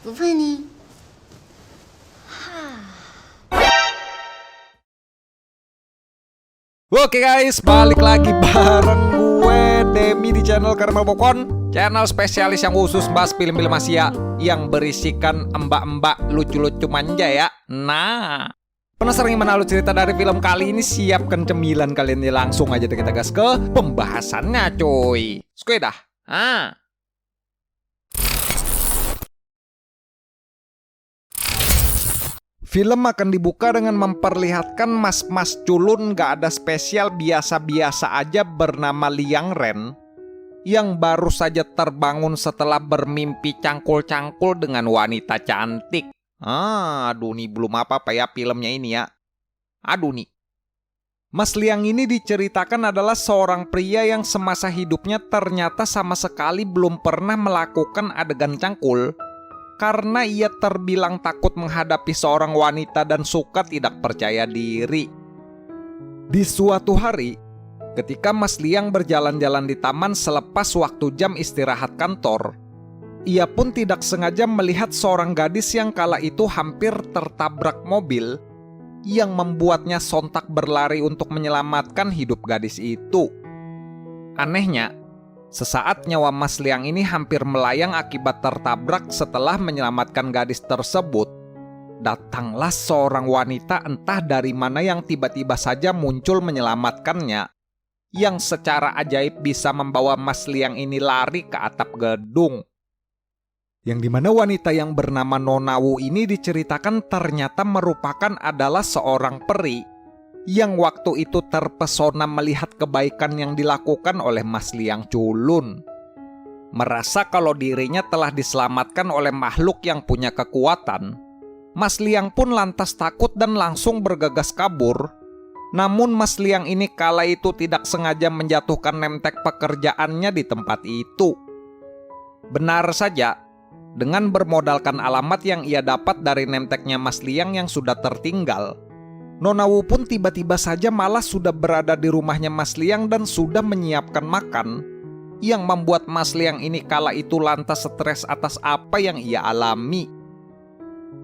不会呢。Oke guys, balik lagi bareng gue Demi di channel Caramel Popcorn, channel spesialis yang khusus bahas film-film Asia yang berisikan mbak-mbak lucu-lucu manja ya. Nah, penasaran gimana lu cerita dari film kali ini? Siapkan cemilan kalian nih, langsung aja kita gas ke pembahasannya cuy. Skuy dah. Film akan dibuka dengan memperlihatkan mas-mas culun gak ada spesial, biasa-biasa aja bernama Liang Ren yang baru saja terbangun setelah bermimpi cangkul-cangkul dengan wanita cantik. Aduh nih, belum apa-apa ya filmnya ini ya. Aduh nih. Mas Liang ini diceritakan adalah seorang pria yang semasa hidupnya ternyata sama sekali belum pernah melakukan adegan cangkul, karena ia terbilang takut menghadapi seorang wanita dan suka tidak percaya diri. Di suatu hari, ketika Mas Liang berjalan-jalan di taman selepas waktu jam istirahat kantor, ia pun tidak sengaja melihat seorang gadis yang kala itu hampir tertabrak mobil, yang membuatnya sontak berlari untuk menyelamatkan hidup gadis itu. Anehnya, sesaat nyawa Mas Liang ini hampir melayang akibat tertabrak. Setelah menyelamatkan gadis tersebut, datanglah seorang wanita entah dari mana yang tiba-tiba saja muncul menyelamatkannya, yang secara ajaib bisa membawa Mas Liang ini lari ke atap gedung. Yang dimana wanita yang bernama Nona Wu ini diceritakan ternyata merupakan adalah seorang peri yang waktu itu terpesona melihat kebaikan yang dilakukan oleh Mas Liang culun. Merasa kalau dirinya telah diselamatkan oleh makhluk yang punya kekuatan, Mas Liang pun lantas takut dan langsung bergegas kabur. Namun Mas Liang ini kala itu tidak sengaja menjatuhkan nemtek pekerjaannya di tempat itu. Benar saja, dengan bermodalkan alamat yang ia dapat dari nemteknya Mas Liang yang sudah tertinggal, Nona Wu pun tiba-tiba saja malah sudah berada di rumahnya Mas Liang dan sudah menyiapkan makan, yang membuat Mas Liang ini kala itu lantas stres atas apa yang ia alami.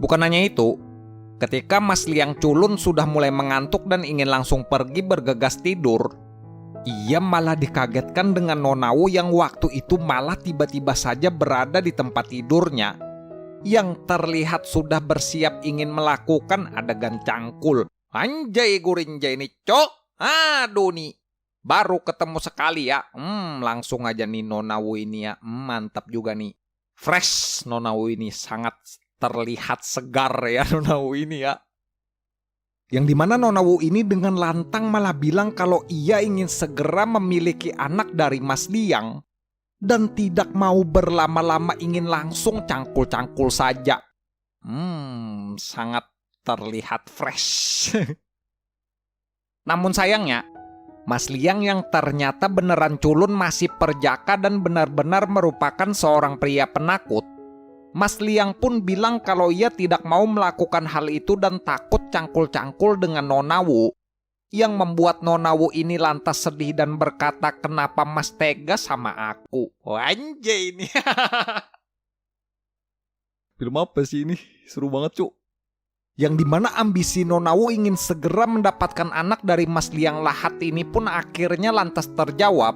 Bukan hanya itu, ketika Mas Liang culun sudah mulai mengantuk dan ingin langsung pergi bergegas tidur, ia malah dikagetkan dengan Nona Wu yang waktu itu malah tiba-tiba saja berada di tempat tidurnya, yang terlihat sudah bersiap ingin melakukan adegan cangkul. Anjay gurinjay nih cok. Aduh nih, baru ketemu sekali ya. Langsung aja nih Nona Wu ini ya. Mantap juga nih. Fresh Nona Wu ini, sangat terlihat segar ya Nona Wu ini ya. Yang dimana Nona Wu ini dengan lantang malah bilang kalau ia ingin segera memiliki anak dari Mas Liang dan tidak mau berlama-lama, ingin langsung cangkul-cangkul saja. Sangat terlihat fresh. Namun sayangnya, Mas Liang yang ternyata beneran culun masih perjaka dan benar-benar merupakan seorang pria penakut. Mas Liang pun bilang kalau ia tidak mau melakukan hal itu dan takut cangkul-cangkul dengan Nona Wu, yang membuat Nona Wu ini lantas sedih dan berkata, "Kenapa Mas tega sama aku?" Anjay ini. Film apa sih ini? Seru banget cuk. Yang dimana ambisi Nona Wu ingin segera mendapatkan anak dari Mas Liang lahat ini pun akhirnya lantas terjawab,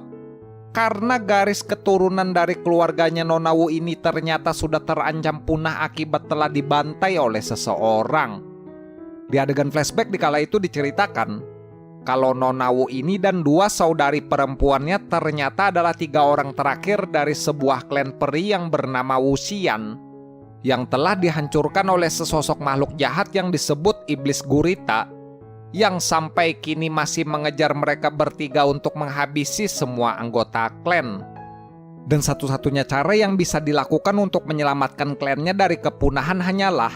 karena garis keturunan dari keluarganya Nona Wu ini ternyata sudah terancam punah akibat telah dibantai oleh seseorang. Di adegan flashback di kala itu diceritakan kalau Nona Wu ini dan dua saudari perempuannya ternyata adalah 3 orang terakhir dari sebuah klan peri yang bernama Wu Xian, yang telah dihancurkan oleh sesosok makhluk jahat yang disebut Iblis Gurita, yang sampai kini masih mengejar mereka bertiga untuk menghabisi semua anggota klan. Dan satu-satunya cara yang bisa dilakukan untuk menyelamatkan klannya dari kepunahan hanyalah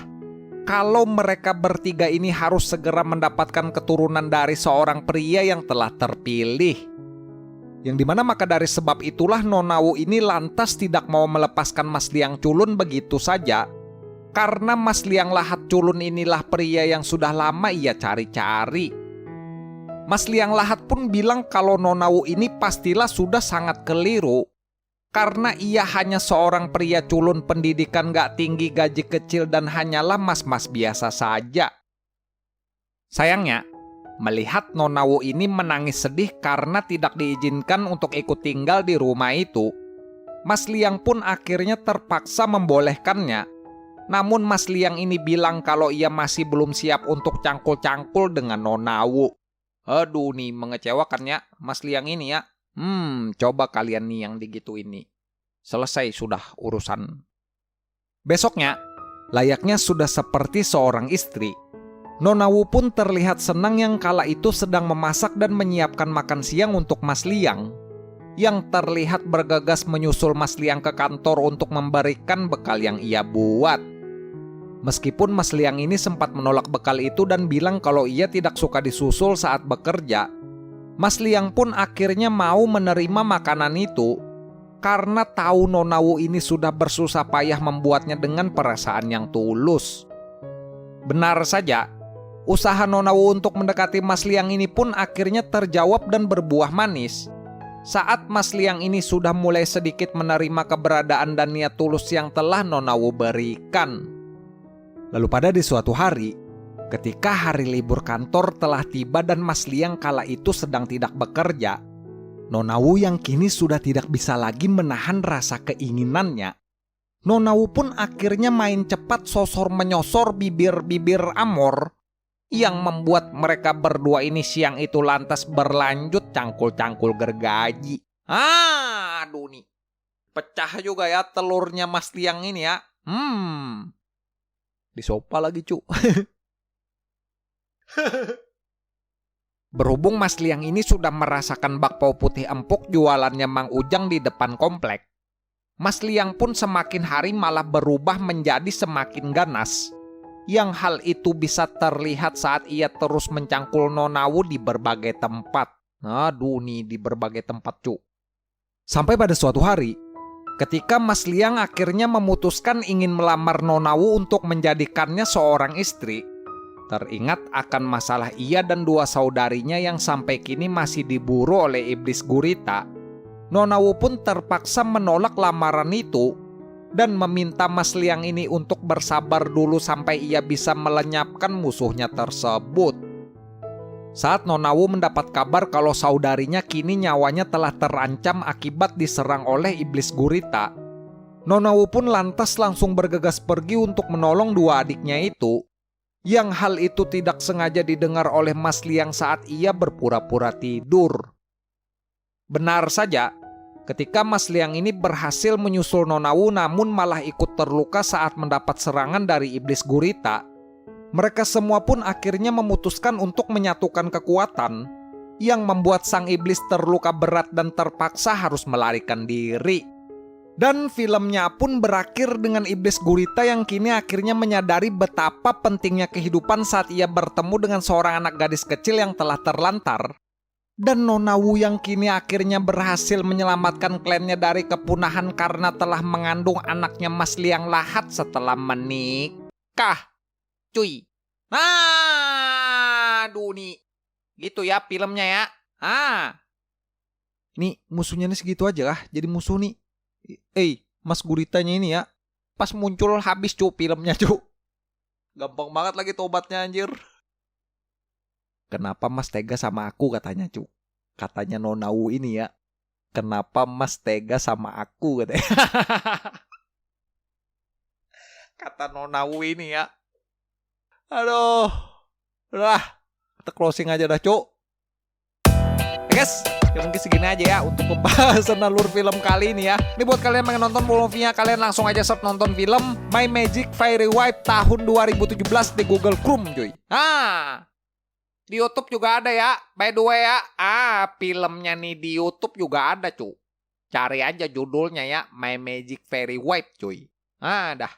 kalau mereka bertiga ini harus segera mendapatkan keturunan dari seorang pria yang telah terpilih. Yang dimana maka dari sebab itulah Nona Wu ini lantas tidak mau melepaskan Mas Liang culun begitu saja, karena Mas Liang lahat culun inilah pria yang sudah lama ia cari-cari. Mas Liang lahat pun bilang kalau Nona Wu ini pastilah sudah sangat keliru, karena ia hanya seorang pria culun pendidikan gak tinggi, gaji kecil, dan hanyalah mas-mas biasa saja. Sayangnya, melihat Nona Wu ini menangis sedih karena tidak diizinkan untuk ikut tinggal di rumah itu, Mas Liang pun akhirnya terpaksa membolehkannya. Namun Mas Liang ini bilang kalau ia masih belum siap untuk cangkul-cangkul dengan Nona Wu. Aduh nih, mengecewakan ya Mas Liang ini ya. Coba kalian nih yang digitu ini. Selesai sudah urusan. Besoknya, layaknya sudah seperti seorang istri, Nona Wu pun terlihat senang yang kala itu sedang memasak dan menyiapkan makan siang untuk Mas Liang, yang terlihat bergegas menyusul Mas Liang ke kantor untuk memberikan bekal yang ia buat. Meskipun Mas Liang ini sempat menolak bekal itu dan bilang kalau ia tidak suka disusul saat bekerja, Mas Liang pun akhirnya mau menerima makanan itu karena tahu Nona Wu ini sudah bersusah payah membuatnya dengan perasaan yang tulus. Benar saja, usaha Nona Wu untuk mendekati Mas Liang ini pun akhirnya terjawab dan berbuah manis saat Mas Liang ini sudah mulai sedikit menerima keberadaan dan niat tulus yang telah Nona Wu berikan. Lalu pada di suatu hari, ketika hari libur kantor telah tiba dan Mas Liang kala itu sedang tidak bekerja, Nona Wu yang kini sudah tidak bisa lagi menahan rasa keinginannya. Nona Wu pun akhirnya main cepat sosor menyosor bibir-bibir Amor yang membuat mereka berdua ini siang itu lantas berlanjut cangkul-cangkul gergaji. Aduh nih, pecah juga ya telurnya Mas Liang ini ya. Disopa lagi cu. Berhubung Mas Liang ini sudah merasakan bakpao putih empuk jualannya Mang Ujang di depan komplek, Mas Liang pun semakin hari malah berubah menjadi semakin ganas. Yang hal itu bisa terlihat saat ia terus mencangkul Nona Wu di berbagai tempat. Aduh nih, di berbagai tempat cu. Sampai pada suatu hari, ketika Mas Liang akhirnya memutuskan ingin melamar Nona Wu untuk menjadikannya seorang istri, teringat akan masalah ia dan dua saudarinya yang sampai kini masih diburu oleh iblis gurita, Nona Wu pun terpaksa menolak lamaran itu dan meminta Mas Liang ini untuk bersabar dulu sampai ia bisa melenyapkan musuhnya tersebut. Saat Nona Wu mendapat kabar kalau saudarinya kini nyawanya telah terancam akibat diserang oleh iblis gurita, Nona Wu pun lantas langsung bergegas pergi untuk menolong dua adiknya itu, yang hal itu tidak sengaja didengar oleh Mas Liang saat ia berpura-pura tidur. Benar saja, ketika Mas Liang ini berhasil menyusul Nona Wu namun malah ikut terluka saat mendapat serangan dari iblis gurita, mereka semua pun akhirnya memutuskan untuk menyatukan kekuatan, yang membuat sang iblis terluka berat dan terpaksa harus melarikan diri. Dan filmnya pun berakhir dengan iblis gurita yang kini akhirnya menyadari betapa pentingnya kehidupan saat ia bertemu dengan seorang anak gadis kecil yang telah terlantar. Dan Nona Wu yang kini akhirnya berhasil menyelamatkan klannya dari kepunahan karena telah mengandung anaknya Mas Liang Lahat setelah menikah. Cuy. Aduh nih. Gitu ya filmnya ya. Nih musuhnya nih segitu aja lah. Jadi musuh nih. Mas guritanya ini ya, pas muncul habis cu filmnya cu. Gampang banget lagi tobatnya anjir. Kenapa Mas tega sama aku katanya cu. Katanya Nona Wu ini ya. Kenapa Mas tega sama aku katanya. Kata Nona Wu ini ya. Aduh. Udah, kita closing aja dah cu. Guys, ya mungkin segini aja ya untuk pembahasan alur film kali ini ya. Ini buat kalian yang nonton movie-nya, kalian langsung aja search nonton film My Magic Fairy Wife tahun 2017 di Google Chrome cuy. Di YouTube juga ada ya. By the way ya, filmnya nih di YouTube juga ada cuy. Cari aja judulnya ya, My Magic Fairy Wife cuy. Dah.